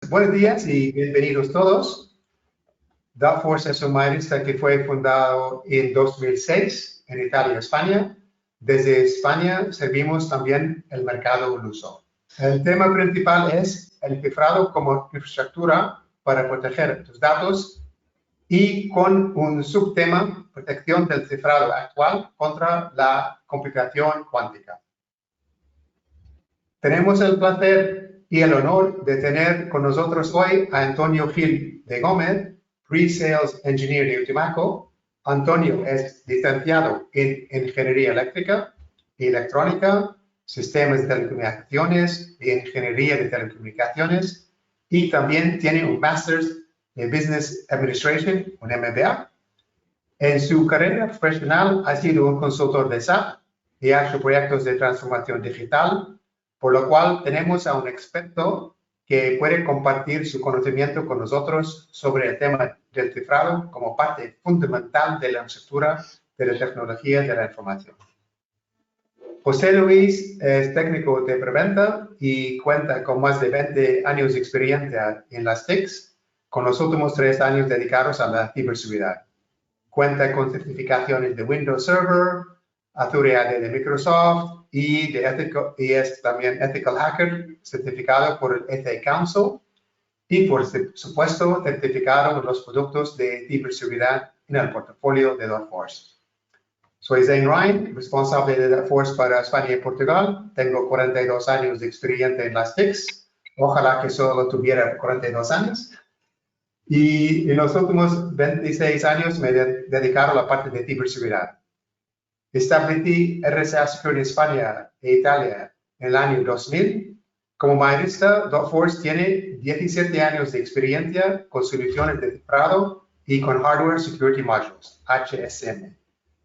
Buenos días y bienvenidos todos. Datforce es un mayorista que fue fundado en 2006 en Italia, España. Desde España servimos también el mercado luso. El tema principal es el cifrado como infraestructura para proteger tus datos y con un subtema, protección del cifrado actual contra la computación cuántica. Tenemos el placer y el honor de tener con nosotros hoy a Antonio Gil de Gómez, Pre-Sales Engineer de Utimaco. Antonio es licenciado en Ingeniería Eléctrica y Electrónica, Sistemas de Telecomunicaciones y Ingeniería de Telecomunicaciones, y también tiene un Master's de Business Administration, un MBA. En su carrera profesional ha sido un consultor de SAP y ha hecho proyectos de transformación digital, por lo cual tenemos a un experto que puede compartir su conocimiento con nosotros sobre el tema del cifrado como parte fundamental de la infraestructura de la tecnología de la información. José Luis es técnico de preventa y cuenta con más de 20 años de experiencia en las TICs, con los últimos 3 años dedicados a la ciberseguridad. Cuenta con certificaciones de Windows Server, Azure AD de Microsoft y es también Ethical Hacker, certificado por el Ethics Council y, por supuesto, certificado en los productos de ciberseguridad en el portafolio de Datforce. Soy Zane Ryan, responsable de Datforce para España y Portugal. Tengo 42 años de experiencia en las TICs. Ojalá que solo tuviera 42 años. Y en los últimos 26 años me he dedicado a la parte de ciberseguridad. Establecí RSA Security España e Italia en el año 2000. Como mayorista, Datforce tiene 17 años de experiencia con soluciones de cifrado y con Hardware Security Modules, HSM,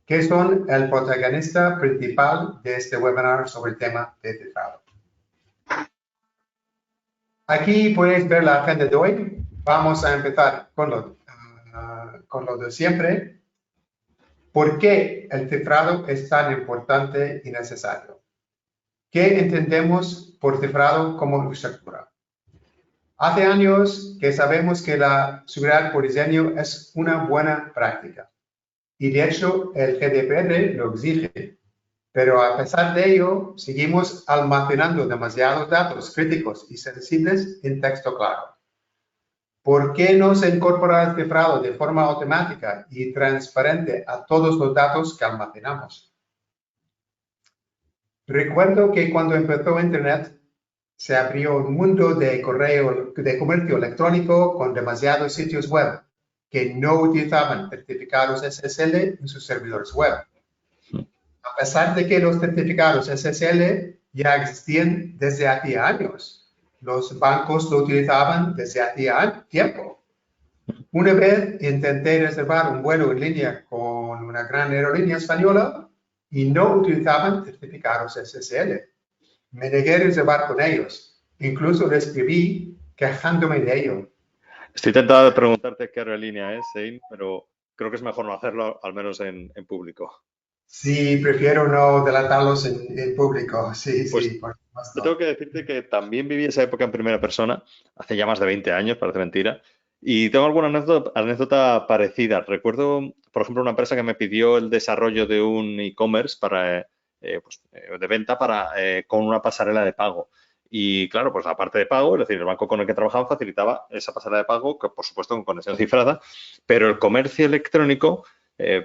que son el protagonista principal de este webinar sobre el tema de cifrado. Aquí podéis ver la agenda de hoy. Vamos a empezar con lo de siempre. ¿Por qué el cifrado es tan importante y necesario? ¿Qué entendemos por cifrado como infraestructura? Hace años que sabemos que la seguridad por diseño es una buena práctica. Y de hecho, el GDPR lo exige. Pero a pesar de ello, seguimos almacenando demasiados datos críticos y sensibles en texto claro. ¿Por qué no se incorpora el cifrado de forma automática y transparente a todos los datos que almacenamos? Recuerdo que cuando empezó Internet, se abrió un mundo de comercio electrónico con demasiados sitios web que no utilizaban certificados SSL en sus servidores web. A pesar de que los certificados SSL ya existían desde hacía años, los bancos lo utilizaban desde hacía tiempo. Una vez intenté reservar un vuelo en línea con una gran aerolínea española y no utilizaban certificados SSL. Me negué a reservar con ellos. Incluso les escribí quejándome de ello. Estoy tentado de preguntarte qué aerolínea es, Zane, pero creo que es mejor no hacerlo, al menos en público. Sí, prefiero no delatarlos en público. Sí, pues, sí, por supuesto. Yo tengo que decirte que también viví esa época en primera persona, hace ya más de 20 años, parece mentira, y tengo alguna anécdota parecida. Recuerdo, por ejemplo, una empresa que me pidió el desarrollo de un e-commerce de venta con una pasarela de pago. Y claro, pues la parte de pago, es decir, el banco con el que trabajaba facilitaba esa pasarela de pago, que por supuesto con conexión cifrada, pero el comercio electrónico,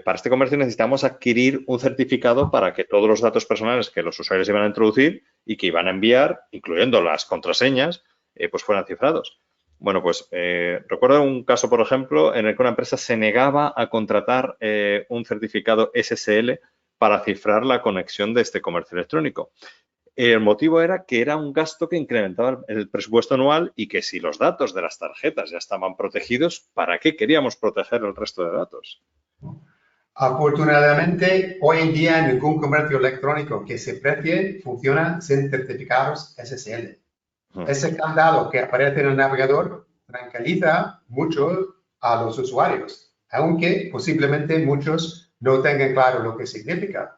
para este comercio necesitamos adquirir un certificado para que todos los datos personales que los usuarios iban a introducir y que iban a enviar, incluyendo las contraseñas, pues fueran cifrados. Bueno, pues recuerdo un caso, por ejemplo, en el que una empresa se negaba a contratar un certificado SSL para cifrar la conexión de este comercio electrónico. El motivo era que era un gasto que incrementaba el presupuesto anual y que si los datos de las tarjetas ya estaban protegidos, ¿para qué queríamos proteger el resto de datos? Afortunadamente, hoy en día ningún comercio electrónico que se precie funciona sin certificados SSL. Ese candado que aparece en el navegador tranquiliza mucho a los usuarios, aunque posiblemente muchos no tengan claro lo que significa.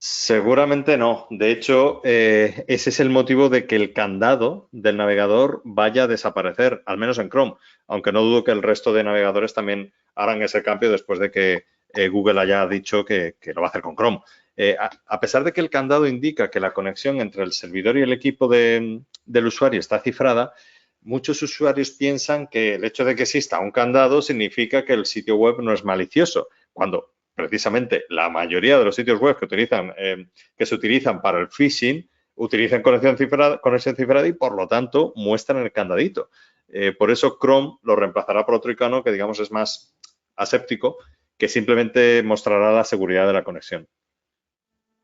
Seguramente no. De hecho, ese es el motivo de que el candado del navegador vaya a desaparecer, al menos en Chrome, aunque no dudo que el resto de navegadores también harán ese cambio después de que Google haya dicho que lo va a hacer con Chrome. A pesar de que el candado indica que la conexión entre el servidor y el equipo del usuario está cifrada, muchos usuarios piensan que el hecho de que exista un candado significa que el sitio web no es malicioso, cuando precisamente la mayoría de los sitios web que se utilizan para el phishing utilizan conexión cifrada y por lo tanto muestran el candadito. Por eso Chrome lo reemplazará por otro icono que digamos es más aséptico, que simplemente mostrará la seguridad de la conexión.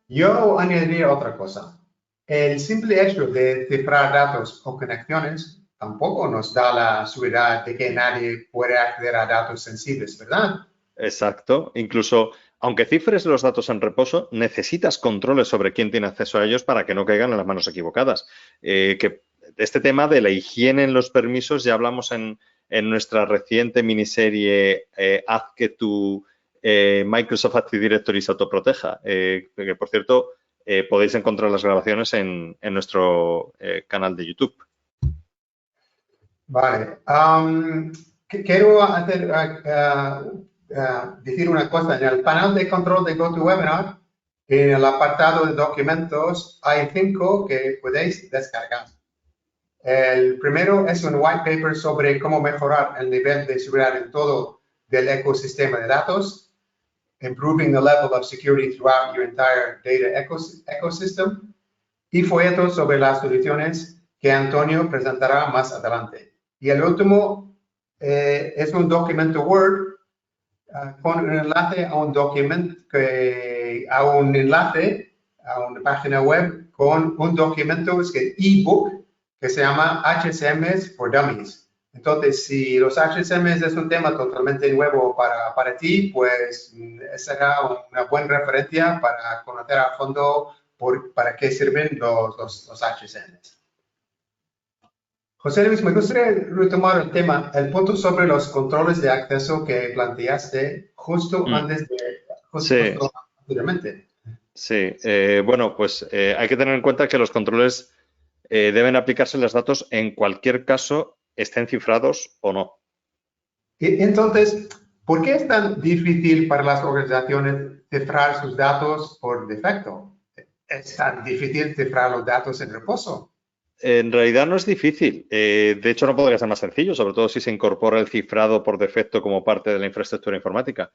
Yo añadiría otra cosa. El simple hecho de cifrar datos o conexiones tampoco nos da la seguridad de que nadie puede acceder a datos sensibles, ¿verdad? Exacto. Incluso, aunque cifres los datos en reposo, necesitas controles sobre quién tiene acceso a ellos para que no caigan en las manos equivocadas. Que este tema de la higiene en los permisos ya hablamos en nuestra reciente miniserie Haz que tu Microsoft Active Directory se autoproteja. Que por cierto, podéis encontrar las grabaciones en nuestro canal de YouTube. Vale. Quiero decir una cosa. En el panel de control de GoToWebinar, en el apartado de documentos, hay 5 que podéis descargar. El primero es un white paper sobre cómo mejorar el nivel de seguridad en todo del ecosistema de datos, improving the level of security throughout your entire data ecosystem, y folletos sobre las soluciones que Antonio presentará más adelante. Y el último es un documento Word con un enlace a un documento, a una página web con un documento, es que ebook, que se llama HCMs for Dummies. Entonces, si los HCMs es un tema totalmente nuevo para ti, pues será una buena referencia para conocer a fondo para qué sirven los HCMs. José Luis, me gustaría retomar el tema, el punto sobre los controles de acceso que planteaste justo Sí. anteriormente. Sí, bueno, pues hay que tener en cuenta que los controles deben aplicarse en los datos en cualquier caso, estén cifrados o no. Entonces, ¿por qué es tan difícil para las organizaciones cifrar sus datos por defecto? ¿Es tan difícil cifrar los datos en reposo? En realidad no es difícil. De hecho, no podría ser más sencillo, sobre todo si se incorpora el cifrado por defecto como parte de la infraestructura informática.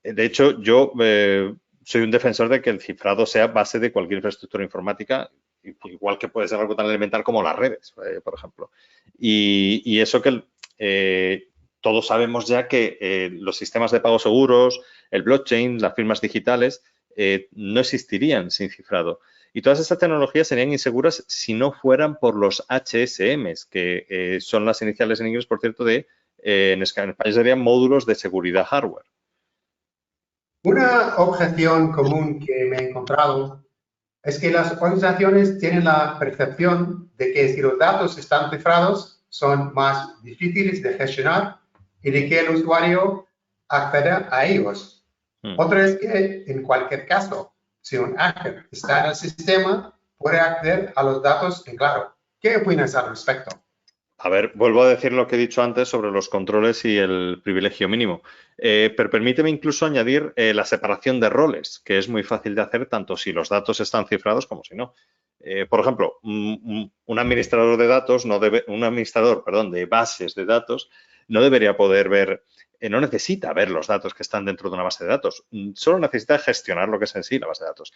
De hecho, yo soy un defensor de que el cifrado sea base de cualquier infraestructura informática, igual que puede ser algo tan elemental como las redes, por ejemplo. Y eso que todos sabemos ya que los sistemas de pago seguros, el blockchain, las firmas digitales, no existirían sin cifrado. Y todas estas tecnologías serían inseguras si no fueran por los HSMs, que son las iniciales en inglés, por cierto, en español serían módulos de seguridad hardware. Una objeción común que me he encontrado es que las organizaciones tienen la percepción de que si los datos están cifrados son más difíciles de gestionar y de que el usuario acceda a ellos. Otra es que, en cualquier caso, si un hacker está en el sistema, puede acceder a los datos en claro. ¿Qué opinas al respecto? A ver, vuelvo a decir lo que he dicho antes sobre los controles y el privilegio mínimo. Pero permíteme incluso añadir la separación de roles, que es muy fácil de hacer tanto si los datos están cifrados como si no. Por ejemplo, un administrador de datos un administrador, perdón, de bases de datos no debería poder ver, no necesita ver los datos que están dentro de una base de datos, solo necesita gestionar lo que es en sí la base de datos.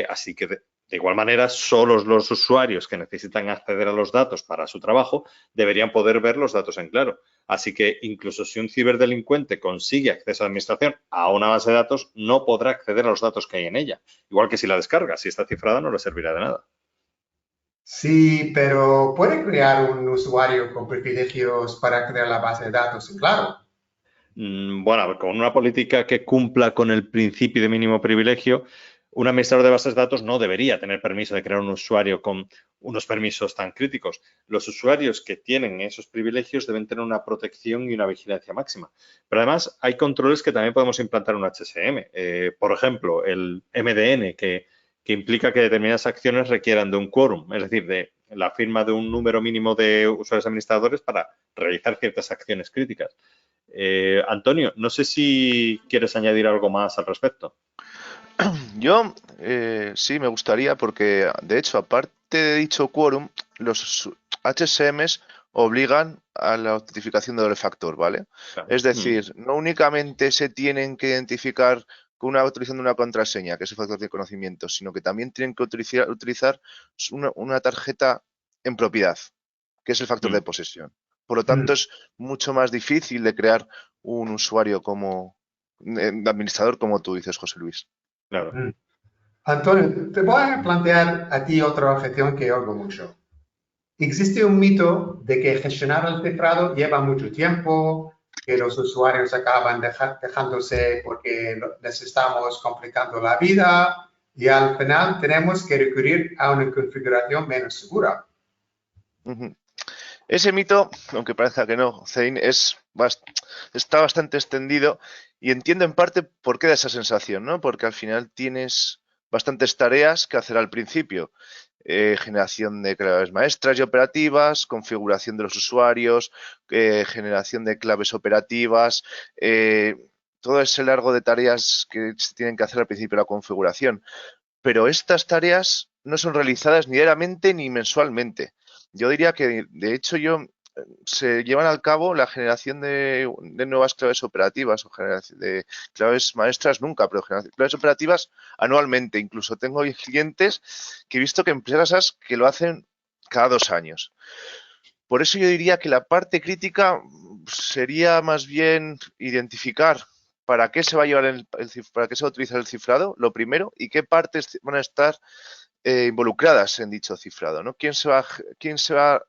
Así que de igual manera, solo los usuarios que necesitan acceder a los datos para su trabajo deberían poder ver los datos en claro. Así que incluso si un ciberdelincuente consigue acceso a la administración a una base de datos, no podrá acceder a los datos que hay en ella. Igual que si la descarga, si está cifrada, no le servirá de nada. Sí, pero puede crear un usuario con privilegios para acceder a la base de datos, claro. Bueno, con una política que cumpla con el principio de mínimo privilegio, un administrador de bases de datos no debería tener permiso de crear un usuario con unos permisos tan críticos. Los usuarios que tienen esos privilegios deben tener una protección y una vigilancia máxima. Pero además hay controles que también podemos implantar en un HSM. Por ejemplo, el MDN, que que implica que determinadas acciones requieran de un quórum, es decir, de la firma de un número mínimo de usuarios administradores para realizar ciertas acciones críticas. Antonio, no sé si quieres añadir algo más al respecto. Yo sí me gustaría porque, de hecho, aparte de dicho quórum, los HSMs obligan a la autentificación de doble factor, ¿vale? Claro. Es decir, no únicamente se tienen que identificar con una utilización de una contraseña, que es el factor de conocimiento, sino que también tienen que utilizar una tarjeta en propiedad, que es el factor de posesión. Por lo tanto, es mucho más difícil de crear un usuario como de administrador, como tú dices, José Luis. Claro. Antonio, te voy a plantear a ti otra objeción que oigo mucho. Existe un mito de que gestionar el cifrado lleva mucho tiempo, que los usuarios acaban dejándose porque les estamos complicando la vida y al final tenemos que recurrir a una configuración menos segura. Ese mito, aunque parezca que no, Zane, está bastante extendido y entiendo en parte por qué da esa sensación, ¿no? Porque al final tienes bastantes tareas que hacer al principio. Generación de claves maestras y operativas, configuración de los usuarios, generación de claves operativas, todo ese largo de tareas que se tienen que hacer al principio de la configuración. Pero estas tareas no son realizadas ni diariamente ni mensualmente. Yo diría que, de hecho, se llevan al cabo la generación de nuevas claves operativas o generación de claves maestras nunca, pero claves operativas anualmente. Incluso tengo clientes que he visto que empresas que lo hacen cada 2 años. Por eso yo diría que la parte crítica sería más bien identificar para qué se va a llevar para qué se va a utilizar el cifrado, lo primero, y qué partes van a estar involucradas en dicho cifrado, ¿no? ¿Quién se va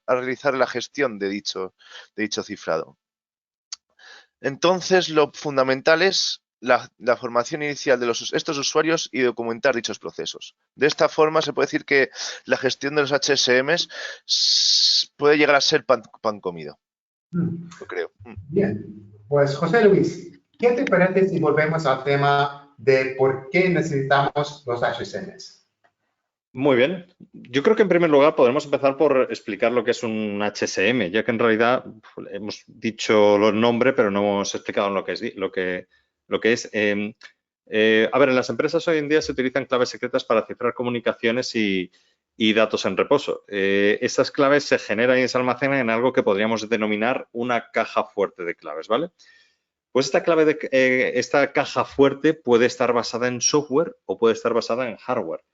a realizar la gestión de dicho cifrado? Entonces, lo fundamental es la formación inicial de estos usuarios y documentar dichos procesos. De esta forma, se puede decir que la gestión de los HSMs puede llegar a ser pan comido. Lo creo. Bien, pues José Luis, ¿qué te parece si volvemos al tema de por qué necesitamos los HSMs? Muy bien. Yo creo que en primer lugar podemos empezar por explicar lo que es un HSM, ya que en realidad hemos dicho el nombre, pero no hemos explicado lo que es. A ver, en las empresas hoy en día se utilizan claves secretas para cifrar comunicaciones y datos en reposo. Estas claves se generan y se almacenan en algo que podríamos denominar una caja fuerte de claves, ¿vale? Pues esta caja fuerte puede estar basada en software o puede estar basada en hardware.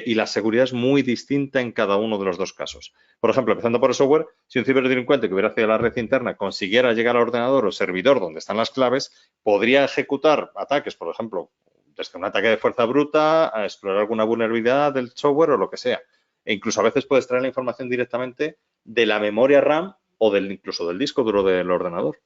Y la seguridad es muy distinta en cada uno de los dos casos. Por ejemplo, empezando por el software, si un ciberdelincuente que hubiera accedido a la red interna consiguiera llegar al ordenador o servidor donde están las claves, podría ejecutar ataques, por ejemplo, desde un ataque de fuerza bruta a explorar alguna vulnerabilidad del software o lo que sea. E incluso a veces puede extraer la información directamente de la memoria RAM o incluso del disco duro del ordenador.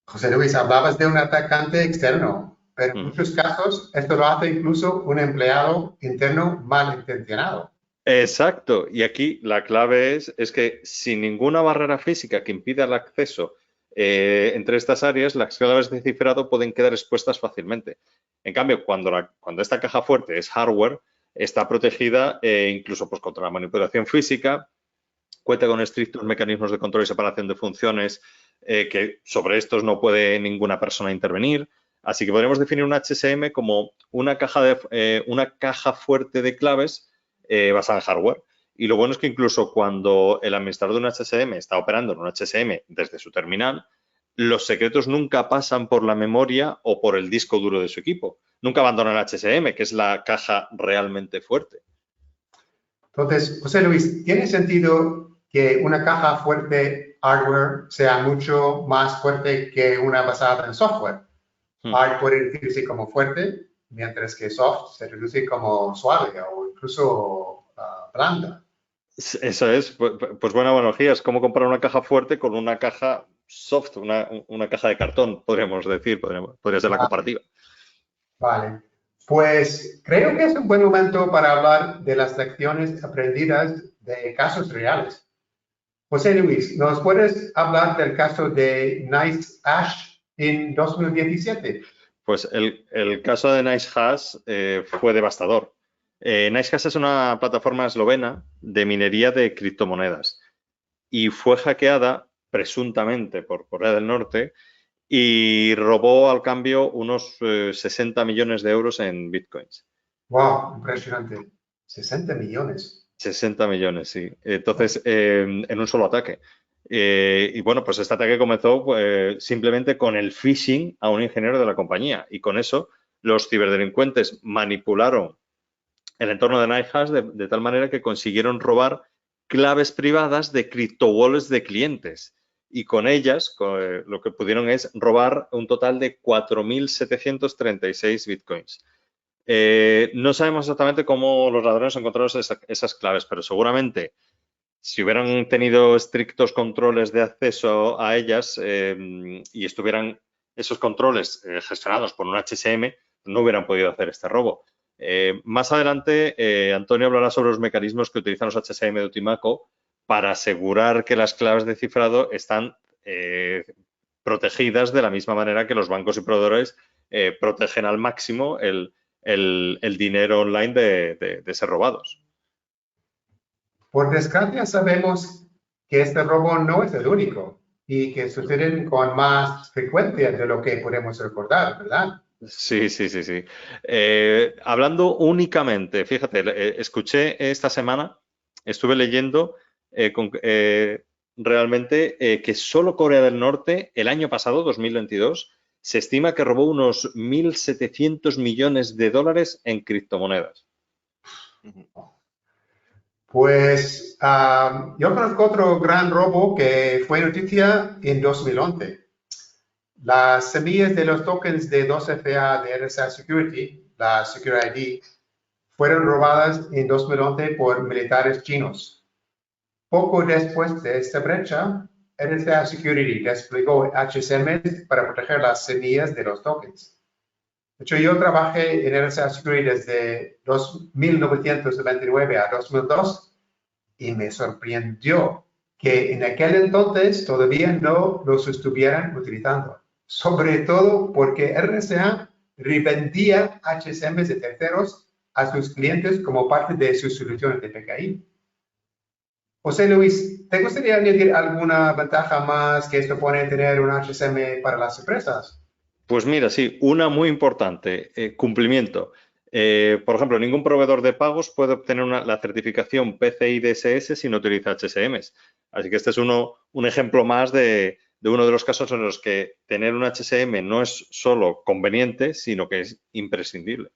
José Luis, hablabas de un atacante externo, pero en muchos casos esto lo hace incluso un empleado interno malintencionado. Exacto. Y aquí la clave es que sin ninguna barrera física que impida el acceso entre estas áreas, las claves de cifrado pueden quedar expuestas fácilmente. En cambio, cuando esta caja fuerte es hardware, está protegida incluso pues, contra la manipulación física, cuenta con estrictos mecanismos de control y separación de funciones que sobre estos no puede ninguna persona intervenir. Así que podríamos definir un HSM como una caja fuerte de claves basada en hardware. Y lo bueno es que incluso cuando el administrador de un HSM está operando en un HSM desde su terminal, los secretos nunca pasan por la memoria o por el disco duro de su equipo. Nunca abandonan el HSM, que es la caja realmente fuerte. Entonces, José Luis, ¿tiene sentido que una caja fuerte hardware sea mucho más fuerte que una basada en software? Hard puede decirse como fuerte, mientras que soft se reduce como suave o incluso blanda. Eso es, pues buena analogía, es como comparar una caja fuerte con una caja soft, una caja de cartón, podríamos decir, podría ser la comparativa. Vale, pues creo que es un buen momento para hablar de las lecciones aprendidas de casos reales. José Luis, ¿nos puedes hablar del caso de NiceHash en 2017? Pues el caso de NiceHash fue devastador. NiceHash es una plataforma eslovena de minería de criptomonedas y fue hackeada presuntamente por Corea del Norte y robó al cambio unos 60 millones de euros en bitcoins. Wow, impresionante. 60 millones. 60 millones, sí. Entonces, en un solo ataque. Y bueno, pues este ataque comenzó simplemente con el phishing a un ingeniero de la compañía. Y con eso, los ciberdelincuentes manipularon el entorno de NiceHash de tal manera que consiguieron robar claves privadas de criptowallets de clientes. Y con ellas, lo que pudieron es robar un total de 4.736 bitcoins. No sabemos exactamente cómo los ladrones encontraron esas claves, pero seguramente si hubieran tenido estrictos controles de acceso a ellas y estuvieran esos controles gestionados por un HSM, no hubieran podido hacer este robo. Más adelante, Antonio hablará sobre los mecanismos que utilizan los HSM de Utimaco para asegurar que las claves de cifrado están protegidas de la misma manera que los bancos y proveedores protegen al máximo el dinero online de ser robados. Por desgracia, sabemos que este robo no es el único y que suceden con más frecuencia de lo que podemos recordar, ¿verdad? Sí. Hablando únicamente, fíjate, escuché esta semana, estuve leyendo realmente que solo Corea del Norte, el año pasado, 2022, se estima que robó unos 1.700 millones de dólares en criptomonedas. Pues yo conozco otro gran robo que fue noticia en 2011. Las semillas de los tokens de 2FA de RSA Security, la Secure ID, fueron robadas en 2011 por militares chinos. Poco después de esta brecha, RSA Security desplegó HSM para proteger las semillas de los tokens. De hecho, yo trabajé en RSA Security desde 1999 a 2002 y me sorprendió que en aquel entonces todavía no los estuvieran utilizando. Sobre todo porque RSA revendía HSMs de terceros a sus clientes como parte de sus soluciones de PKI. José Luis, ¿te gustaría añadir alguna ventaja más que esto pone tener un HSM para las empresas? Pues mira, sí, una muy importante, cumplimiento. Por ejemplo, ningún proveedor de pagos puede obtener la certificación PCI DSS si no utiliza HSMs. Así que este es un ejemplo más de uno de los casos en los que tener un HSM no es solo conveniente, sino que es imprescindible.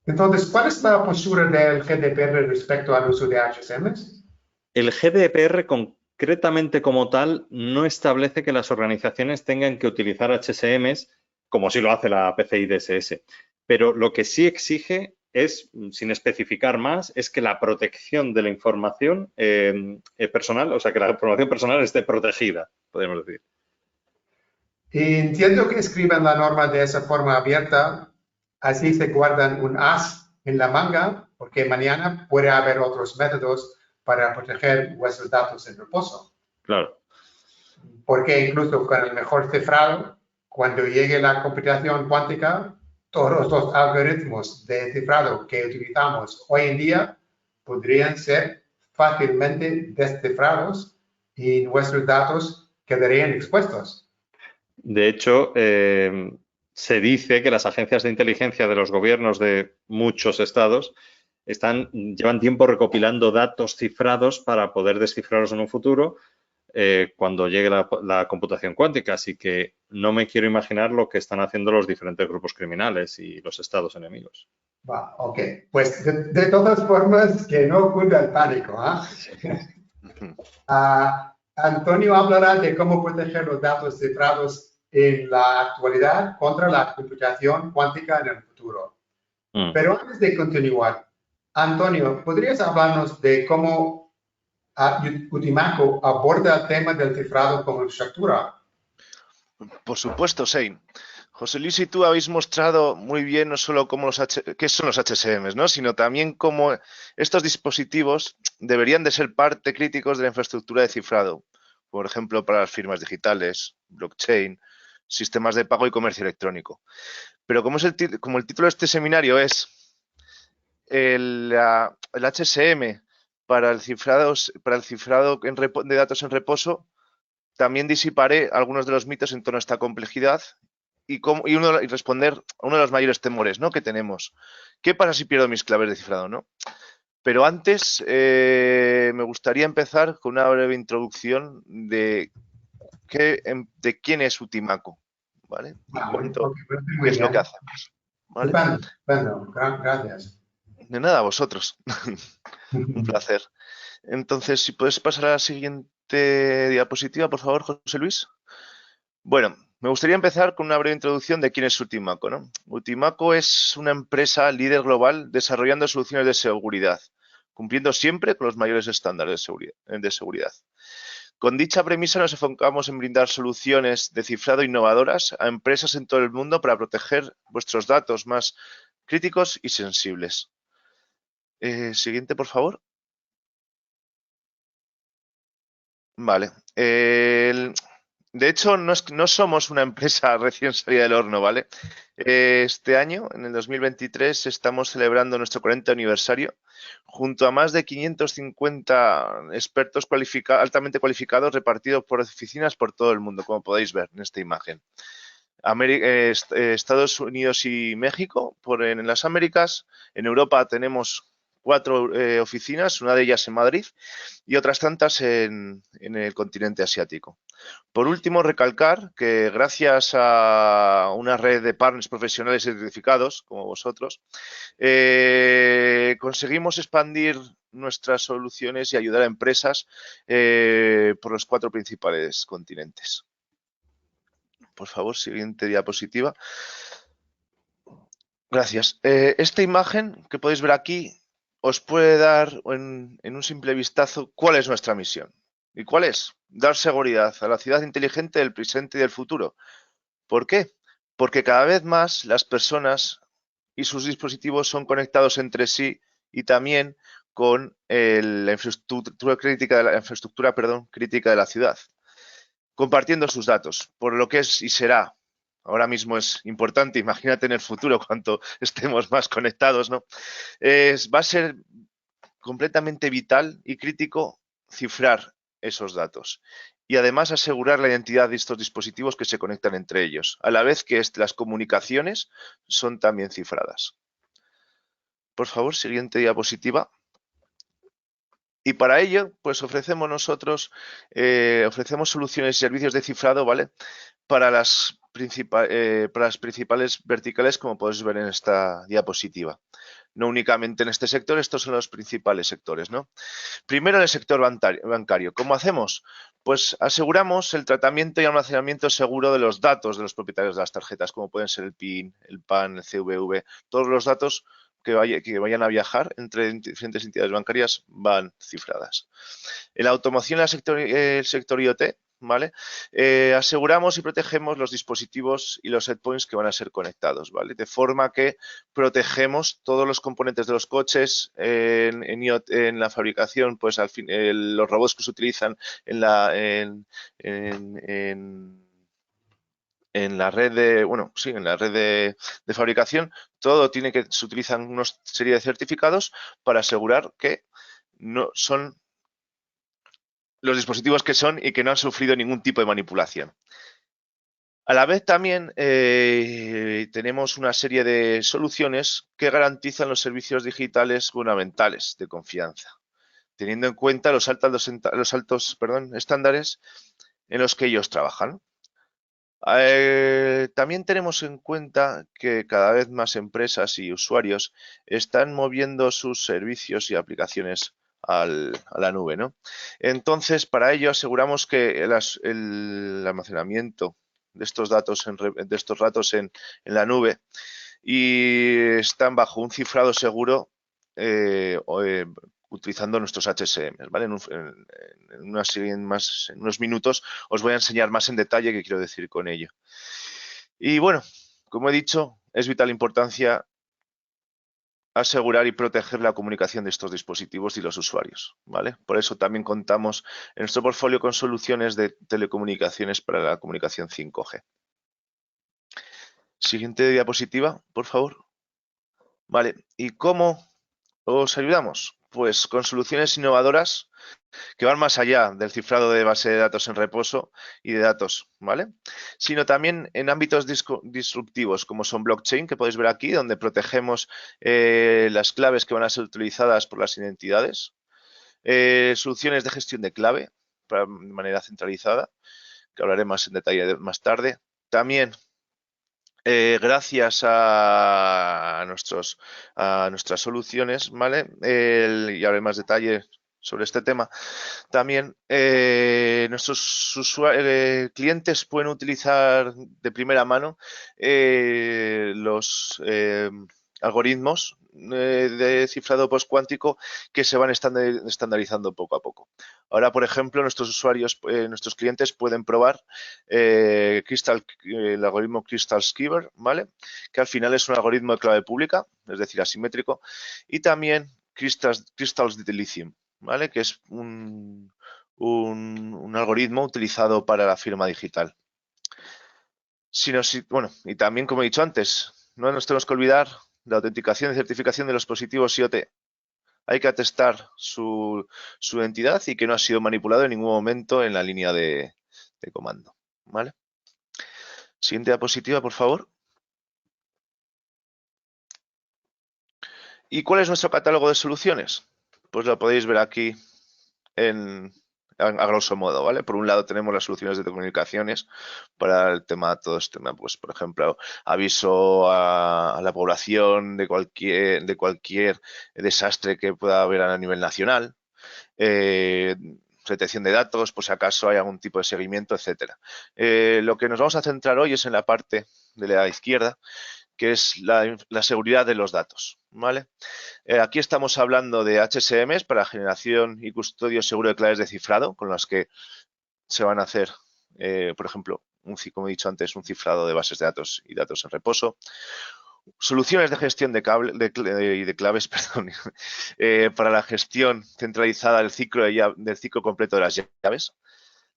Entonces, ¿cuál es la postura del GDPR respecto al uso de HSMs? El GDPR concretamente como tal no establece que las organizaciones tengan que utilizar HSMs como sí lo hace la PCI DSS, pero lo que sí exige es, sin especificar más, es que la protección de la información personal, o sea, que la información personal esté protegida, podemos decir. Entiendo que escriben la norma de esa forma abierta, así se guardan un as en la manga, porque mañana puede haber otros métodos para proteger vuestros datos en reposo. Claro. Porque incluso con el mejor cifrado, cuando llegue la computación cuántica, todos los algoritmos de cifrado que utilizamos hoy en día podrían ser fácilmente descifrados y nuestros datos quedarían expuestos. De hecho, se dice que las agencias de inteligencia de los gobiernos de muchos estados llevan tiempo recopilando datos cifrados para poder descifrarlos en un futuro cuando llegue la computación cuántica. Así que no me quiero imaginar lo que están haciendo los diferentes grupos criminales y los estados enemigos. Ok, pues de todas formas, que no cunda el pánico. Antonio hablará de cómo proteger los datos cifrados en la actualidad contra la computación cuántica en el futuro. Pero antes de continuar, Antonio, ¿podrías hablarnos de cómo Utimaco aborda el tema del cifrado como infraestructura? Por supuesto, Sein. José Luis y tú habéis mostrado muy bien no solo qué son los HSMs, ¿no? Sino también cómo estos dispositivos deberían de ser parte críticos de la infraestructura de cifrado. Por ejemplo, para las firmas digitales, blockchain, sistemas de pago y comercio electrónico. Pero como el título de este seminario es el HSM para el cifrado de datos en reposo, también disiparé algunos de los mitos en torno a esta complejidad y responder a uno de los mayores temores, ¿no?, que tenemos. ¿Qué pasa si pierdo mis claves de cifrado, no? Pero antes me gustaría empezar con una breve introducción de quién es Utimaco, ¿vale? Y cuento qué es lo que hacemos, ¿vale? Estupendo, gracias. De nada, a vosotros. Un placer. Entonces, si puedes pasar a la siguiente diapositiva, por favor, José Luis. Bueno, me gustaría empezar con una breve introducción de quién es Utimaco, ¿no? Utimaco es una empresa líder global desarrollando soluciones de seguridad, cumpliendo siempre con los mayores estándares de seguridad. Con dicha premisa nos enfocamos en brindar soluciones de cifrado innovadoras a empresas en todo el mundo para proteger vuestros datos más críticos y sensibles. Siguiente, por favor. Vale. De hecho, no somos una empresa recién salida del horno, ¿vale? Este año, en el 2023, estamos celebrando nuestro 40 aniversario junto a más de 550 expertos altamente cualificados repartidos por oficinas por todo el mundo, como podéis ver en esta imagen. Estados Unidos y México en las Américas. En Europa tenemos 4 oficinas, una de ellas en Madrid y otras tantas en el continente asiático. Por último, recalcar que gracias a una red de partners profesionales certificados, como vosotros, conseguimos expandir nuestras soluciones y ayudar a empresas por los 4 principales continentes. Por favor, siguiente diapositiva. Gracias. Esta imagen que podéis ver aquí os puede dar en un simple vistazo cuál es nuestra misión. ¿Y cuál es? Dar seguridad a la ciudad inteligente del presente y del futuro. ¿Por qué? Porque cada vez más las personas y sus dispositivos son conectados entre sí y también con la infraestructura crítica de la ciudad, compartiendo sus datos, por lo que es y será. Ahora mismo es importante, imagínate en el futuro cuánto estemos más conectados, ¿no? Va a ser completamente vital y crítico cifrar esos datos y además asegurar la identidad de estos dispositivos que se conectan entre ellos, a la vez que las comunicaciones son también cifradas. Por favor, siguiente diapositiva. Y para ello, pues ofrecemos soluciones y servicios de cifrado, ¿vale? Para las principales verticales, como podéis ver en esta diapositiva. No únicamente en este sector, estos son los principales sectores, ¿no? Primero en el sector bancario. ¿Cómo hacemos? Pues aseguramos el tratamiento y almacenamiento seguro de los datos de los propietarios de las tarjetas, como pueden ser el PIN, el PAN, el CVV, todos los datos que vayan a viajar entre diferentes entidades bancarias van cifradas. En la automoción, el sector IoT, ¿vale? Aseguramos y protegemos los dispositivos y los endpoints que van a ser conectados, ¿vale? De forma que protegemos todos los componentes de los coches en la fabricación, pues al fin, los robots que se utilizan en la red de fabricación, se utilizan una serie de certificados para asegurar que no son los dispositivos que son y que no han sufrido ningún tipo de manipulación. A la vez también tenemos una serie de soluciones que garantizan los servicios digitales gubernamentales de confianza, teniendo en cuenta los altos estándares en los que ellos trabajan. También tenemos en cuenta que cada vez más empresas y usuarios están moviendo sus servicios y aplicaciones a la nube, ¿no? Entonces, para ello aseguramos que el almacenamiento de estos datos en la nube y están bajo un cifrado seguro utilizando nuestros HSM, ¿vale? En unos minutos os voy a enseñar más en detalle qué quiero decir con ello. Y bueno, como he dicho, es vital importancia asegurar y proteger la comunicación de estos dispositivos y los usuarios, ¿vale? Por eso también contamos en nuestro portfolio con soluciones de telecomunicaciones para la comunicación 5G. Siguiente diapositiva, por favor. Vale, ¿y cómo os ayudamos? Pues con soluciones innovadoras que van más allá del cifrado de base de datos en reposo y de datos, ¿vale? Sino también en ámbitos disruptivos, como son blockchain, que podéis ver aquí, donde protegemos las claves que van a ser utilizadas por las identidades. Soluciones de gestión de clave de manera centralizada, que hablaré más en detalle más tarde. También gracias a nuestras soluciones, ¿vale? Y haré más detalle sobre este tema. También nuestros clientes pueden utilizar de primera mano los algoritmos de cifrado postcuántico que se van estandarizando poco a poco. Ahora, por ejemplo, nuestros usuarios, nuestros clientes pueden probar el algoritmo Crystal Skiver, ¿vale? Que al final es un algoritmo de clave pública, es decir, asimétrico, y también Crystals de Lithium, ¿vale? Que es un algoritmo utilizado para la firma digital. Bueno, y también, como he dicho antes, no nos tenemos que olvidar la autenticación y certificación de los dispositivos IoT. Hay que atestar su identidad y que no ha sido manipulado en ningún momento en la línea de comando, ¿vale? Siguiente diapositiva, por favor. ¿Y cuál es nuestro catálogo de soluciones? Pues lo podéis ver aquí a grosso modo, ¿vale? Por un lado tenemos las soluciones de telecomunicaciones para el tema, todo este tema, pues por ejemplo, aviso a la población de cualquier desastre que pueda haber a nivel nacional, protección de datos, por si acaso hay algún tipo de seguimiento, etcétera. Lo que nos vamos a centrar hoy es en la parte de la izquierda, que es la seguridad de los datos, ¿vale? Aquí estamos hablando de HSMs para generación y custodio seguro de claves de cifrado, con las que se van a hacer, por ejemplo, como he dicho antes, un cifrado de bases de datos y datos en reposo. Soluciones de gestión de claves perdón, para la gestión centralizada del ciclo completo de las llaves.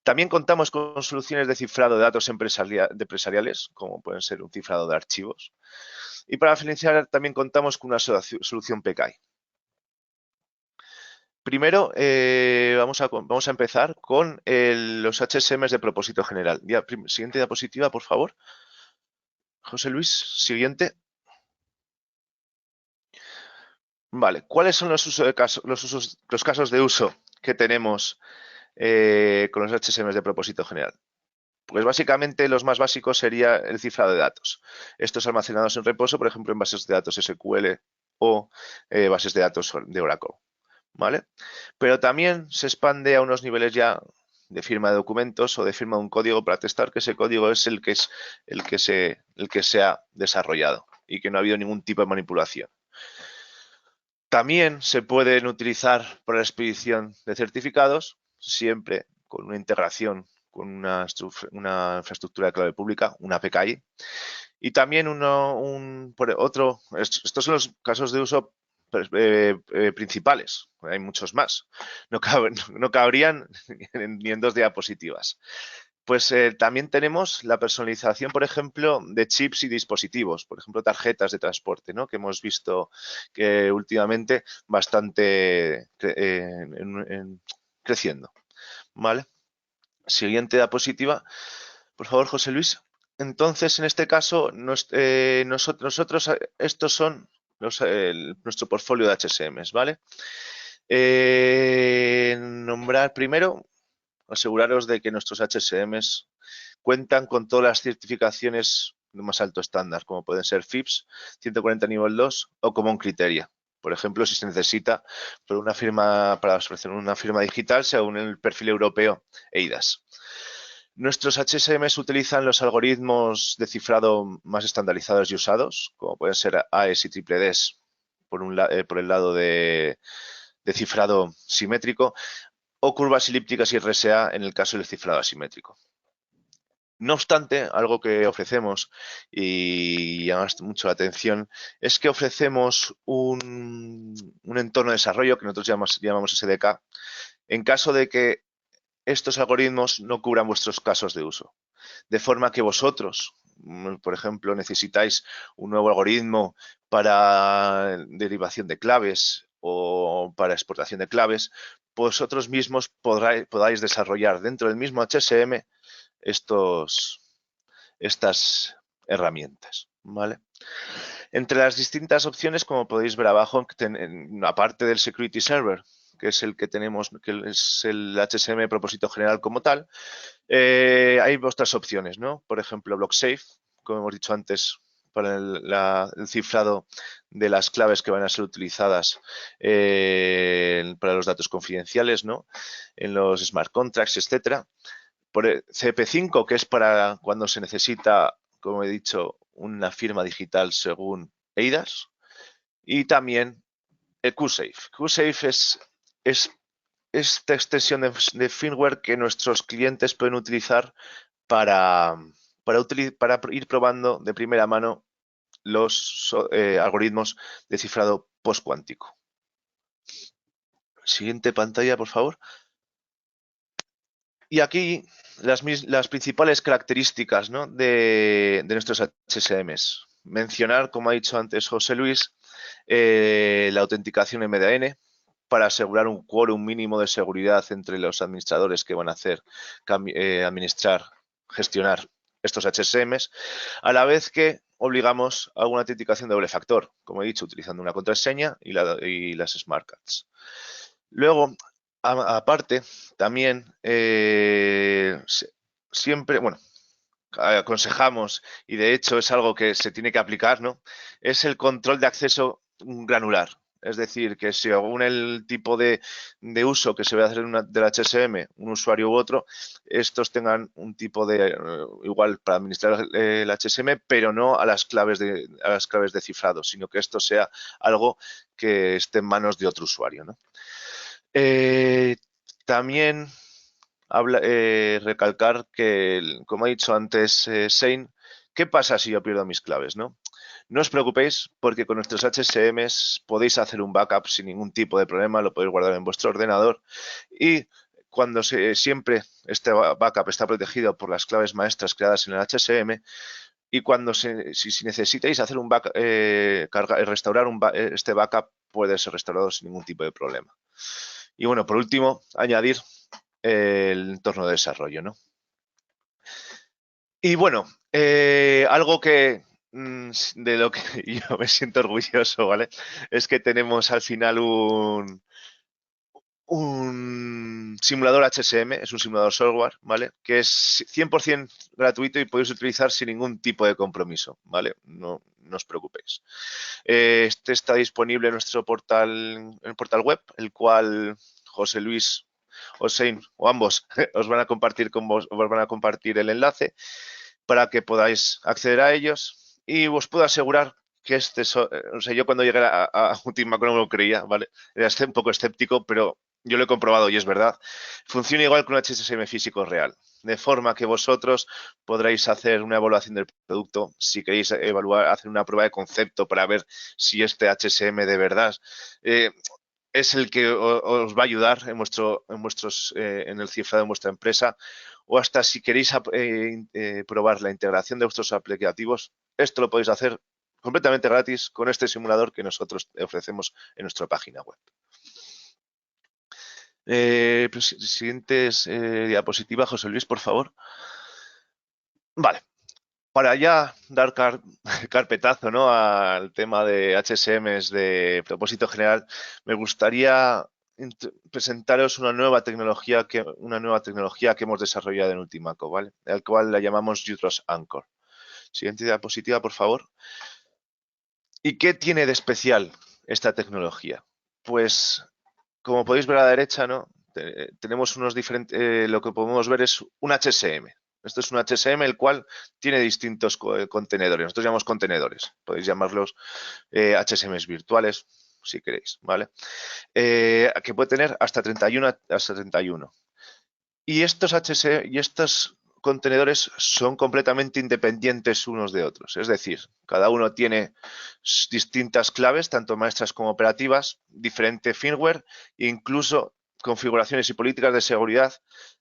También contamos con soluciones de cifrado de datos empresariales, como pueden ser un cifrado de archivos. Y para finalizar, también contamos con una solución PKI. Primero, vamos a empezar con los HSMs de propósito general. Siguiente diapositiva, por favor. José Luis, siguiente. Vale, ¿cuáles son los casos de uso que tenemos con los HSMs de propósito general? Pues básicamente los más básicos sería el cifrado de datos. Estos almacenados en reposo, por ejemplo, en bases de datos SQL o bases de datos de Oracle, ¿vale? Pero también se expande a unos niveles ya de firma de documentos o de firma de un código para atestar que ese código es el que se ha desarrollado y que no ha habido ningún tipo de manipulación. También se pueden utilizar para la expedición de certificados, siempre con una integración con una infraestructura de clave pública, una PKI. Y también estos son los casos de uso principales, hay muchos más, no cabrían ni en 2 diapositivas. Pues también tenemos la personalización, por ejemplo, de chips y dispositivos, por ejemplo, tarjetas de transporte, ¿no? Que hemos visto que últimamente bastante creciendo, ¿vale? Siguiente diapositiva, por favor, José Luis. Entonces, en este caso, nosotros estos son nuestro portfolio de HSMs, ¿vale? Nombrar primero, aseguraros de que nuestros HSMs cuentan con todas las certificaciones de más alto estándar, como pueden ser FIPS 140 nivel 2 o Common Criteria. Por ejemplo, si se necesita para ofrecer una firma digital según el perfil europeo EIDAS. Nuestros HSMs utilizan los algoritmos de cifrado más estandarizados y usados, como pueden ser AES y TripleDES por el lado de cifrado simétrico, o curvas elípticas y RSA en el caso del cifrado asimétrico. No obstante, algo que ofrecemos y llama mucho la atención es que ofrecemos un entorno de desarrollo que nosotros llamamos SDK en caso de que estos algoritmos no cubran vuestros casos de uso. De forma que vosotros, por ejemplo, necesitáis un nuevo algoritmo para derivación de claves o para exportación de claves, vosotros mismos podáis desarrollar dentro del mismo HSM estas herramientas, ¿vale? Entre las distintas opciones, como podéis ver abajo, aparte del Security Server, que es el que tenemos, que es el HSM de propósito general como tal, hay otras opciones, ¿no? Por ejemplo, BlockSafe, como hemos dicho antes, para el cifrado de las claves que van a ser utilizadas para los datos confidenciales, ¿no? En los smart contracts, etcétera. Por el CP5, que es para cuando se necesita, como he dicho, una firma digital según EIDAS. Y también el QSafe. QSafe es esta extensión de firmware que nuestros clientes pueden utilizar para ir probando de primera mano los algoritmos de cifrado postcuántico. Siguiente pantalla, por favor. Y aquí las principales características, ¿no? de nuestros HSMs. Mencionar, como ha dicho antes José Luis, la autenticación MDAN para asegurar un quórum mínimo de seguridad entre los administradores que van a hacer gestionar estos HSMs, a la vez que obligamos a una autenticación de doble factor, como he dicho, utilizando una contraseña y las smart cards. Luego, aparte, también siempre, bueno, aconsejamos, y de hecho es algo que se tiene que aplicar, ¿no? Es el control de acceso granular. Es decir, que según el tipo de uso que se va a hacer del HSM, un usuario u otro, estos tengan un tipo de igual para administrar el HSM, pero no a las claves de cifrado, sino que esto sea algo que esté en manos de otro usuario, ¿no? También recalcar que, como ha dicho antes Shane, ¿qué pasa si yo pierdo mis claves, no? No os preocupéis porque con nuestros HSMs podéis hacer un backup sin ningún tipo de problema, lo podéis guardar en vuestro ordenador y cuando siempre este backup está protegido por las claves maestras creadas en el HSM y cuando si necesitáis hacer un backup, restaurar este backup puede ser restaurado sin ningún tipo de problema. Y bueno, por último, añadir el entorno de desarrollo, ¿no? Y bueno, algo que de lo que yo me siento orgulloso, ¿vale? Es que tenemos al final un simulador HSM, es un simulador software, ¿vale? Que es 100% gratuito y podéis utilizar sin ningún tipo de compromiso, ¿vale? No os preocupéis. Este está disponible en nuestro portal, en el portal web, el cual José Luis o Shane o ambos os van a compartir el enlace para que podáis acceder a ellos y os puedo asegurar que o sea, yo cuando llegué a Ultimaco no me lo creía, ¿vale? Era un poco escéptico, pero yo lo he comprobado y es verdad. Funciona igual que un HSM físico real, de forma que vosotros podréis hacer una evaluación del producto si queréis hacer una prueba de concepto para ver si este HSM de verdad es el que os va a ayudar en el cifrado de vuestra empresa, o hasta si queréis probar la integración de vuestros aplicativos, esto lo podéis hacer completamente gratis con este simulador que nosotros ofrecemos en nuestra página web. Siguientes diapositiva, José Luis, por favor. Vale. Para ya dar carpetazo, ¿no? Al tema de HSMs de propósito general, me gustaría presentaros una nueva tecnología que hemos desarrollado en Ultimaco, ¿vale? El cual la llamamos UTrust Anchor. Siguiente diapositiva, por favor. ¿Y qué tiene de especial esta tecnología? Pues, como podéis ver a la derecha, ¿no? Tenemos unos diferentes. Lo que podemos ver es un HSM. Esto es un HSM el cual tiene distintos contenedores. Nosotros llamamos contenedores. Podéis llamarlos HSMs virtuales, si queréis, ¿vale? Que puede tener hasta 31. Y estos contenedores son completamente independientes unos de otros. Es decir, cada uno tiene distintas claves, tanto maestras como operativas, diferente firmware e incluso configuraciones y políticas de seguridad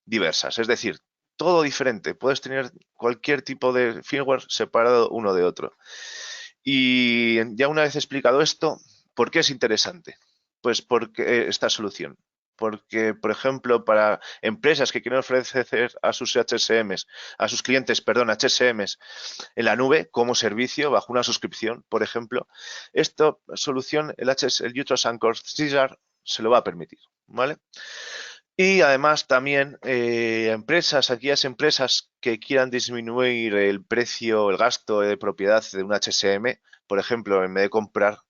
diversas. Es decir, todo diferente. Puedes tener cualquier tipo de firmware separado uno de otro. Y ya una vez explicado esto, ¿por qué es interesante? Pues porque esta solución. Porque, por ejemplo, para empresas que quieren ofrecer a sus HSMs, a sus clientes, perdón, HSMs en la nube como servicio bajo una suscripción, por ejemplo, esta solución, el UTROS Anchor Cesar, se lo va a permitir, ¿vale? Y además también aquellas empresas que quieran disminuir el precio, el gasto de propiedad de un HSM, por ejemplo, en vez de comprar,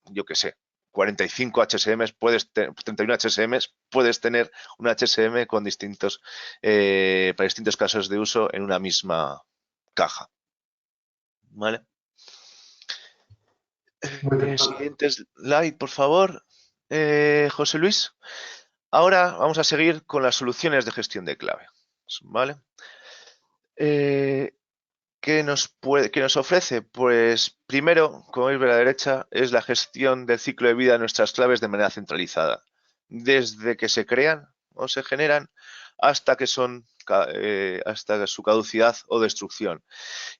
yo qué sé, 45 HSMs, 31 HSMs, puedes tener un HSM con para distintos casos de uso en una misma caja. ¿Vale? Muy bien. Siguiente slide, por favor. José Luis. Ahora vamos a seguir con las soluciones de gestión de clave. ¿Vale? ¿Qué nos ofrece? Pues primero, como veis a la derecha, es la gestión del ciclo de vida de nuestras claves de manera centralizada. Desde que se crean o se generan hasta que hasta su caducidad o destrucción.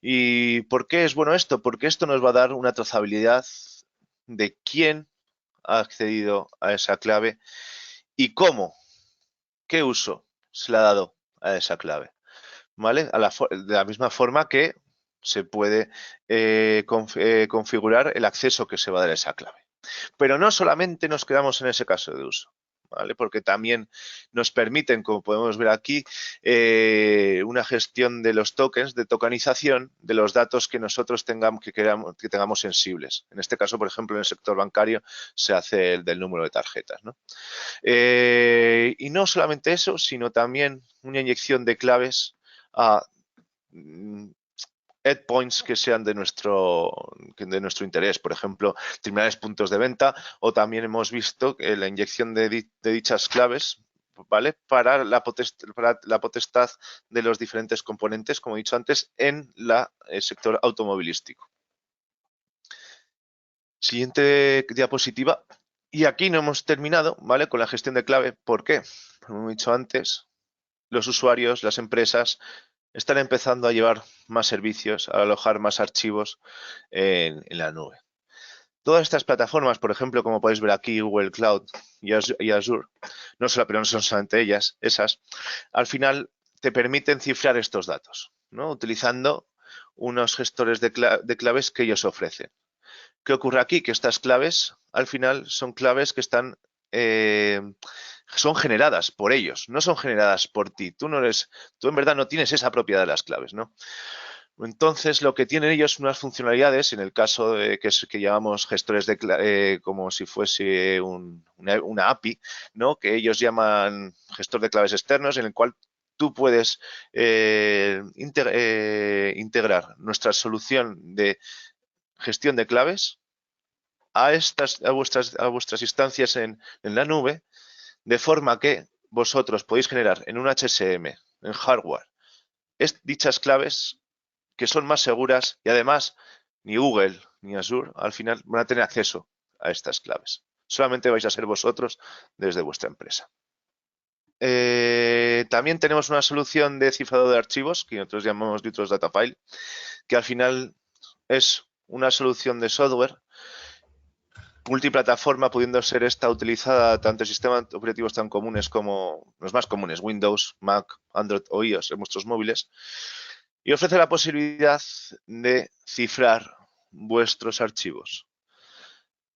¿Y por qué es bueno esto? Porque esto nos va a dar una trazabilidad de quién ha accedido a esa clave y cómo, qué uso se le ha dado a esa clave. ¿Vale? De la misma forma que se puede configurar el acceso que se va a dar a esa clave. Pero no solamente nos quedamos en ese caso de uso, ¿vale? Porque también nos permiten, como podemos ver aquí, una gestión de los tokens, de tokenización de los datos que nosotros que tengamos sensibles. En este caso, por ejemplo, en el sector bancario se hace el del número de tarjetas, ¿no? Y no solamente eso, sino también una inyección de claves a endpoints que sean de nuestro interés, por ejemplo, terminales puntos de venta, o también hemos visto la inyección de dichas claves, ¿vale? Para la potestad de los diferentes componentes, como he dicho antes, en el sector automovilístico. Siguiente diapositiva. Y aquí no hemos terminado, ¿vale? Con la gestión de clave. ¿Por qué? Como he dicho antes, los usuarios, las empresas, están empezando a llevar más servicios, a alojar más archivos en la nube. Todas estas plataformas, por ejemplo, como podéis ver aquí, Google Cloud y Azure, pero no son solamente ellas, esas, al final te permiten cifrar estos datos, ¿no? Utilizando unos gestores de claves que ellos ofrecen. ¿Qué ocurre aquí? Que estas claves, al final, son claves que son generadas por ellos, no son generadas por ti. Tú en verdad no tienes esa propiedad de las claves, ¿no? Entonces, lo que tienen ellos unas funcionalidades, en el caso de que llamamos gestores de clave, como si fuese una API, ¿no? Que ellos llaman gestor de claves externos, en el cual tú puedes integrar nuestra solución de gestión de claves a vuestras instancias en la nube, de forma que vosotros podéis generar en un HSM, en hardware, dichas claves que son más seguras y además ni Google ni Azure al final van a tener acceso a estas claves. Solamente vais a ser vosotros desde vuestra empresa. También tenemos una solución de cifrado de archivos que nosotros llamamos UTROS Data File, que al final es una solución de software multiplataforma, pudiendo ser esta utilizada tanto en sistemas operativos tan comunes como los más comunes, Windows, Mac, Android o iOS en vuestros móviles, y ofrece la posibilidad de cifrar vuestros archivos.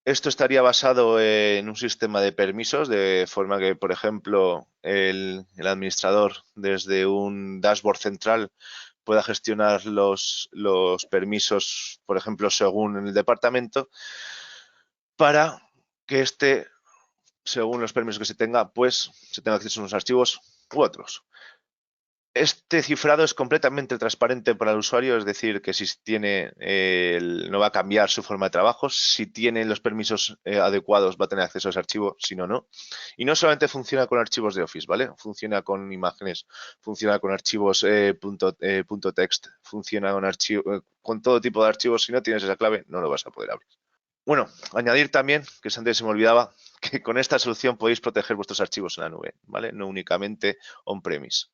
Esto estaría basado en un sistema de permisos, de forma que, por ejemplo, el administrador desde un dashboard central pueda gestionar los permisos, por ejemplo, según el departamento, para que según los permisos que se tenga, pues se tenga acceso a unos archivos u otros. Este cifrado es completamente transparente para el usuario, es decir, que si tiene, no va a cambiar su forma de trabajo, si tiene los permisos adecuados va a tener acceso a ese archivo, si no, no. Y no solamente funciona con archivos de Office, ¿vale? Funciona con imágenes, funciona con archivos .text, funciona con todo tipo de archivos. Si no tienes esa clave, no lo vas a poder abrir. Bueno, añadir también, que antes se me olvidaba, que con esta solución podéis proteger vuestros archivos en la nube, ¿vale? No únicamente on-premise.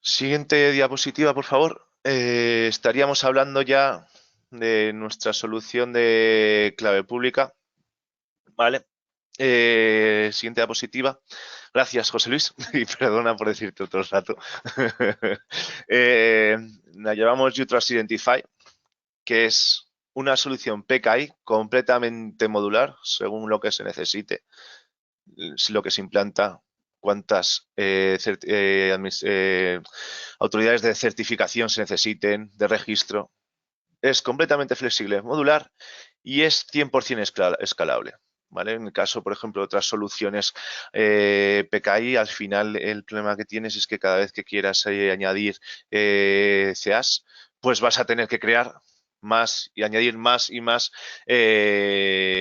Siguiente diapositiva, por favor. Estaríamos hablando ya de nuestra solución de clave pública. Vale. Siguiente diapositiva. Gracias, José Luis, y perdona por decirte otro rato. La llamamos UTrust Identify, que es una solución PKI completamente modular según lo que se necesite, lo que se implanta, cuántas autoridades de certificación se necesiten, de registro. Es completamente flexible, modular y es 100% escalable. ¿Vale? En el caso, por ejemplo, de otras soluciones PKI, al final el problema que tienes es que cada vez que quieras añadir CAs, pues vas a tener que crear más y añadir más y más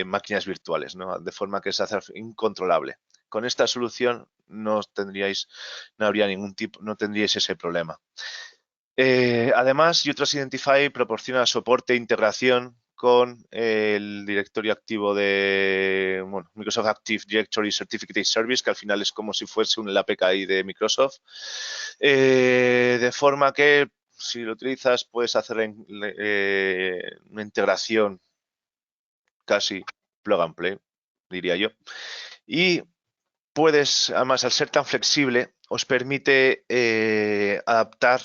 máquinas virtuales, ¿no? De forma que se hace incontrolable. Con esta solución no habría ningún tipo, no tendríais ese problema. Además, UTrust Identify proporciona soporte e integración con el directorio activo de Microsoft Active Directory Certificate Service, que al final es como si fuese la PKI de Microsoft, de forma que si lo utilizas puedes hacer una integración casi plug and play, diría yo. Y puedes, además, al ser tan flexible, nos permite adaptar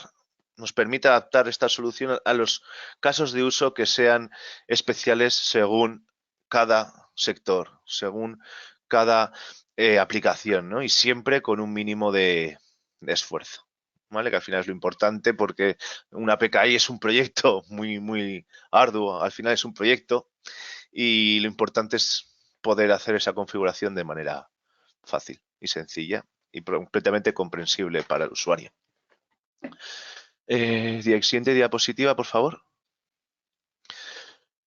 esta solución a los casos de uso que sean especiales según cada sector, según cada aplicación, ¿no? Y siempre con un mínimo de esfuerzo, ¿vale? Que al final es lo importante, porque una PKI es un proyecto muy arduo, al final es un proyecto y lo importante es poder hacer esa configuración de manera fácil y sencilla y completamente comprensible para el usuario. Siguiente diapositiva, por favor.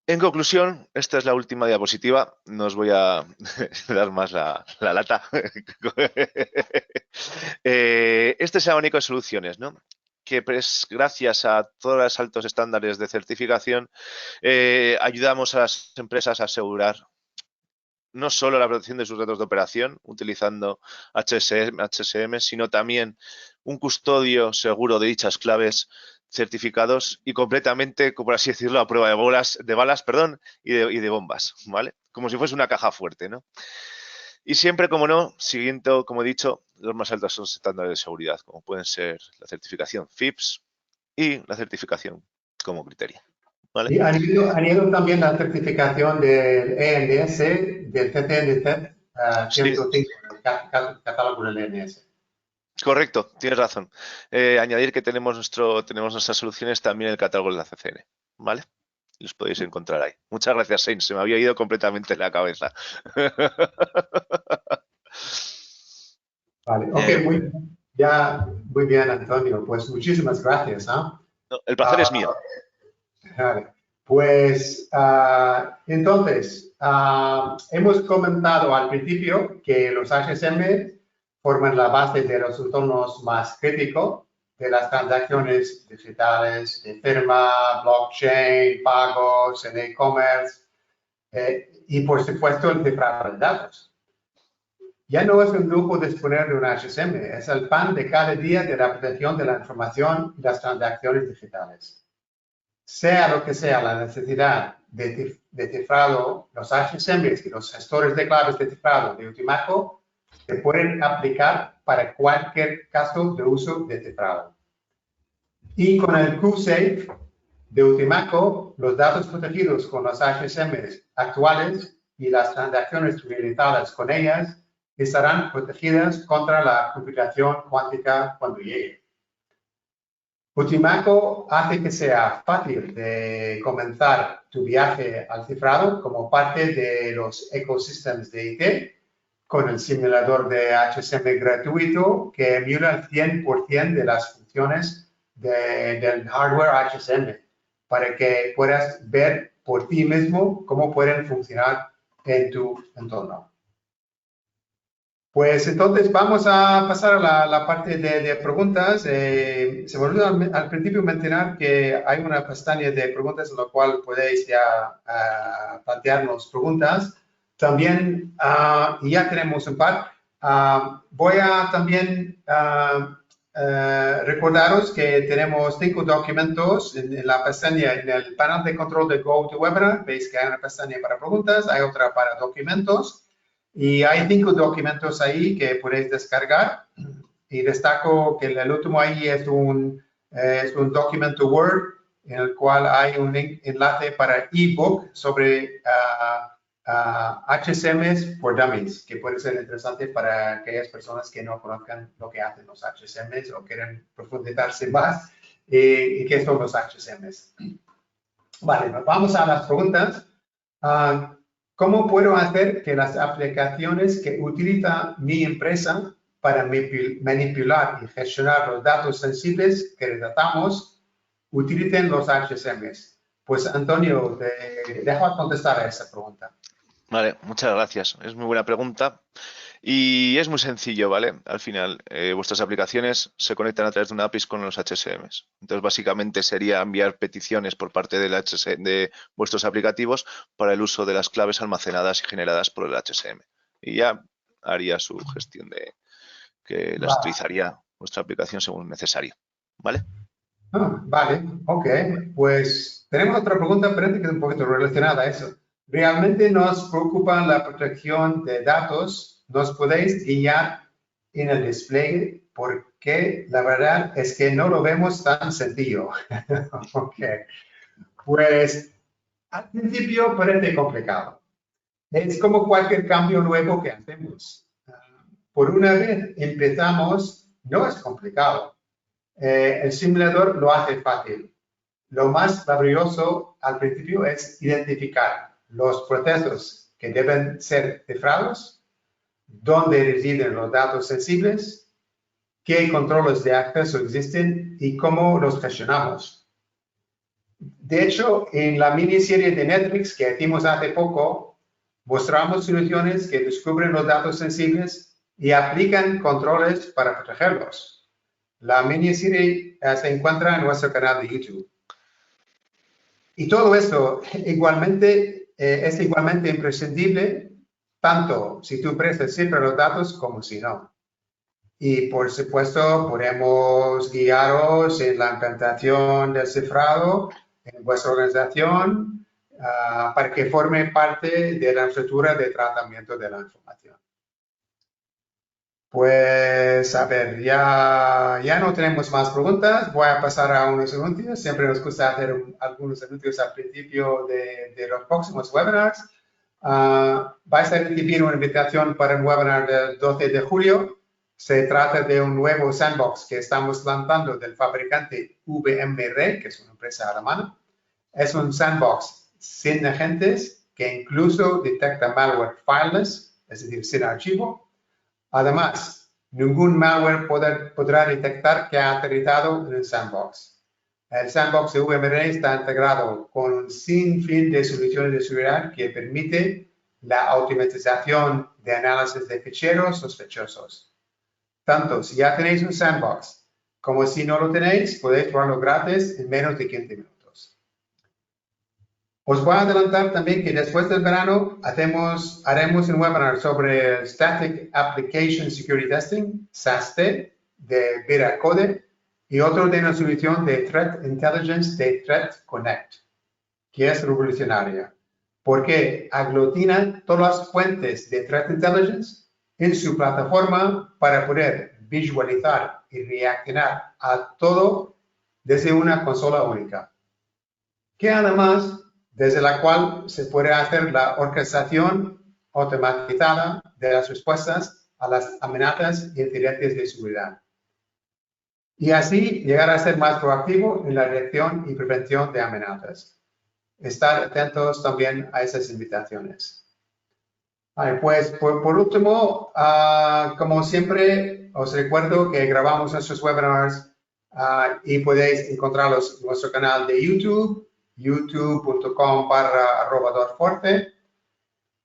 En conclusión, esta es la última diapositiva. No os voy a dar más la lata. Este es el abanico de soluciones, ¿no? Que pues, gracias a todos los altos estándares de certificación, ayudamos a las empresas a asegurar no solo la protección de sus datos de operación utilizando HSM, sino también un custodio seguro de dichas claves certificados y completamente, por así decirlo, a prueba de balas y de bombas, ¿vale? Como si fuese una caja fuerte, ¿no? Y siempre, como no, siguiendo, como he dicho, los más altos son estándares de seguridad, como pueden ser la certificación FIPS y la certificación como criterio. ¿Vale? Y añado también la certificación del ENS, del CCNZ 105, sí. El catálogo del ENS. Correcto, tienes razón. Añadir que tenemos nuestras soluciones también en el catálogo de la CCN, ¿vale? Los podéis encontrar ahí. Muchas gracias, Sain. Se me había ido completamente la cabeza. Vale, ok, muy bien, Antonio. Pues muchísimas gracias. No, el placer es mío. Vale. Pues entonces, hemos comentado al principio que los HSM forman la base de los entornos más críticos de las transacciones digitales de firma, blockchain, pagos, en e-commerce y, por supuesto, el cifrado de datos. Ya no es un lujo disponer de un HSM, es el pan de cada día de la protección de la información y las transacciones digitales. Sea lo que sea la necesidad de cifrado, los HSMs y los gestores de claves de cifrado de Utimaco se pueden aplicar para cualquier caso de uso de cifrado. Y con el QSafe de Utimaco, los datos protegidos con los HSMs actuales y las transacciones realizadas con ellas estarán protegidas contra la computación cuántica cuando llegue. Utimaco hace que sea fácil de comenzar tu viaje al cifrado como parte de los ecosistemas de IT, con el simulador de HSM gratuito que emula el 100% de las funciones del hardware HSM, para que puedas ver por ti mismo cómo pueden funcionar en tu entorno. Pues entonces vamos a pasar a la parte de preguntas. Se me olvidó al principio mencionar que hay una pestaña de preguntas en la cual podéis ya plantearnos preguntas. También, y ya tenemos un par, voy a también recordaros que tenemos 5 documentos en la pestaña, en el panel de control de GoToWebinar. Veis que hay una pestaña para preguntas, hay otra para documentos. Y hay 5 documentos ahí que podéis descargar. Y destaco que el último ahí es un documento Word en el cual hay un enlace para ebook sobre HCMs for Dummies, que puede ser interesante para aquellas personas que no conozcan lo que hacen los HCMs o quieren profundizarse más y qué son los HCMs. Vale, vamos a las preguntas. ¿Cómo puedo hacer que las aplicaciones que utiliza mi empresa para manipular y gestionar los datos sensibles que tratamos utilicen los HCMs? Pues Antonio, te dejo contestar a esa pregunta. Vale, muchas gracias. Es muy buena pregunta y es muy sencillo, ¿vale? Al final, vuestras aplicaciones se conectan a través de una API con los HCMs. Entonces, básicamente sería enviar peticiones por parte de vuestros aplicativos para el uso de las claves almacenadas y generadas por el HCM. Y ya haría su gestión de que las utilizaría vuestra aplicación según necesario, ¿vale? Vale, ok. Pues tenemos otra pregunta, parece que es un poquito relacionada a eso. ¿Realmente nos preocupa la protección de datos? ¿Nos podéis guiar en el despliegue? Porque la verdad es que no lo vemos tan sencillo. Ok. Pues al principio parece complicado. Es como cualquier cambio nuevo que hacemos. Por una vez empezamos, no es complicado. El simulador lo hace fácil. Lo más laborioso al principio es identificar los procesos que deben ser cifrados, dónde residen los datos sensibles, qué controles de acceso existen y cómo los gestionamos. De hecho, en la miniserie de Netflix que hicimos hace poco, mostramos soluciones que descubren los datos sensibles y aplican controles para protegerlos. La miniserie se encuentra en nuestro canal de YouTube. Y todo esto igualmente es igualmente imprescindible, tanto si tu empresa cifra los datos como si no. Y por supuesto, podemos guiaros en la implementación del cifrado en vuestra organización para que forme parte de la infraestructura de tratamiento de la información. Pues, a ver, ya no tenemos más preguntas. Voy a pasar a unos anuncios. Siempre nos gusta hacer algunos anuncios al principio de los próximos webinars. Vais a recibir una invitación para un webinar del 12 de julio. Se trata de un nuevo sandbox que estamos lanzando del fabricante VMware, que es una empresa alemana. Es un sandbox sin agentes que incluso detecta malware fileless, es decir, sin archivo. Además, ningún malware podrá detectar que ha aterrizado en el sandbox. El sandbox de VMware está integrado con un sinfín de soluciones de seguridad que permite la automatización de análisis de ficheros sospechosos. Tanto si ya tenéis un sandbox como si no lo tenéis, podéis probarlo gratis en menos de 15 minutos. Os voy a adelantar también que después del verano haremos un webinar sobre Static Application Security Testing, SAST, de Veracode, y otro de una solución de Threat Intelligence de Threat Connect, que es revolucionaria, porque aglutina todas las fuentes de Threat Intelligence en su plataforma para poder visualizar y reaccionar a todo desde una consola única, que además desde la cual se puede hacer la orquestación automatizada de las respuestas a las amenazas y incidentes de seguridad. Y así llegar a ser más proactivo en la detección y prevención de amenazas. Estar atentos también a esas invitaciones. Vale, pues por último, como siempre, os recuerdo que grabamos nuestros webinars y podéis encontrarlos en nuestro canal de YouTube, youtube.com/@dorforte.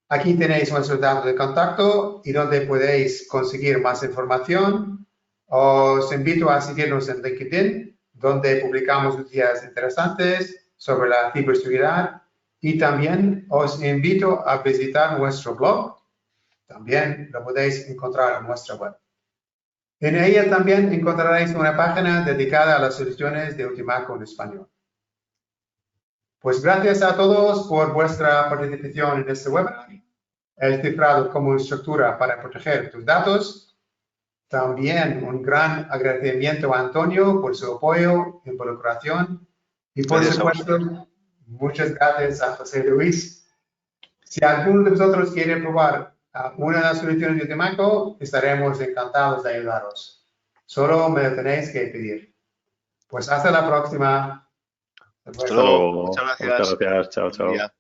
Aquí tenéis nuestros datos de contacto y donde podéis conseguir más información. Os invito a seguirnos en LinkedIn, donde publicamos noticias interesantes sobre la ciberseguridad, y también os invito a visitar nuestro blog. También lo podéis encontrar en nuestra web. En ella también encontraréis una página dedicada a las soluciones de Utimaco en español. Pues gracias a todos por vuestra participación en este webinar. El cifrado como estructura para proteger tus datos. También un gran agradecimiento a Antonio por su apoyo, involucración y por supuesto, muchas gracias a José Luis. Si alguno de vosotros quiere probar una de las soluciones de Utimaco, estaremos encantados de ayudaros. Solo me lo tenéis que pedir. Pues hasta la próxima. Hasta luego. Muchas Muchas gracias. Chao, chao. gracias.